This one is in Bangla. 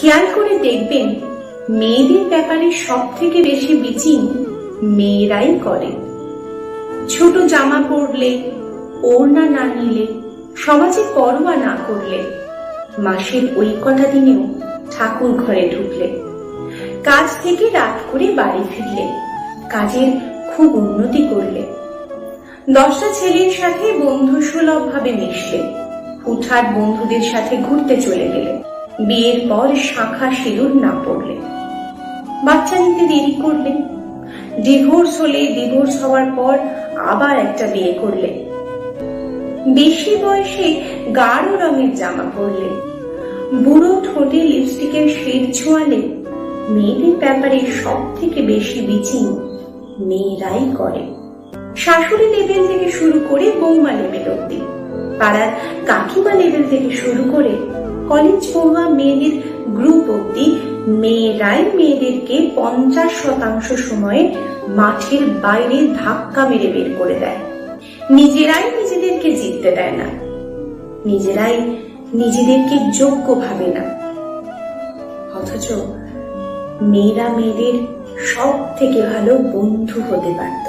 খেয়াল করে দেখবেন, মেয়েদের ব্যাপারে সব থেকে বেশি বিচিং মেয়েরাই করে। ছোট জামা পরলে, ওড়না না নিলে, সমাজে পরোয়া না করলে, মাসের ওই কটা দিনেও ঠাকুর ঘরে ঢুকলে, কাজ থেকে রাত করে বাড়ি ফিরলে, কাজের খুব উন্নতি করলে, 10টা ছেলের সাথে বন্ধু সুলভ ভাবে মিশলে, হুটহাট বন্ধুদের সাথে ঘুরতে চলে গেলে, বিয়ের পর শাঁখা সিঁদুর না পড়লে, বাচ্চা নিতে দেরি করলে, ডিভোর্স হলে, ডিভোর্স হওয়ার পর আবার একটা বিয়ে করলে, বেশি বয়সে গাঢ় রঙের জামা পরলে, বুড়ো ঠোঁটে লিপস্টিকের শেড ছোঁয়ালে, মেয়েদের ব্যাপারে সব থেকে বেশি বিচিং মেয়েরাই করে। শাশুড়ি লেভেল থেকে শুরু করে বৌমা লেভেল অব্দি, পাড়ার কাকিমা লেভেল থেকে শুরু করে কলেজ পড়ুয়া মেয়েদের গ্রুপ অব্দি, মেয়েরাই মেয়েদেরকে 50% সময়ে মাঠের বাইরে ধাক্কা মেরে বের করে দেয়। নিজেরাই নিজেদেরকে জিততে দেয় না, নিজেরাই নিজেদেরকে যোগ্য ভাবে না। অথচ মেয়েরা মেয়েদের সব থেকে ভালো বন্ধু হতে পারত।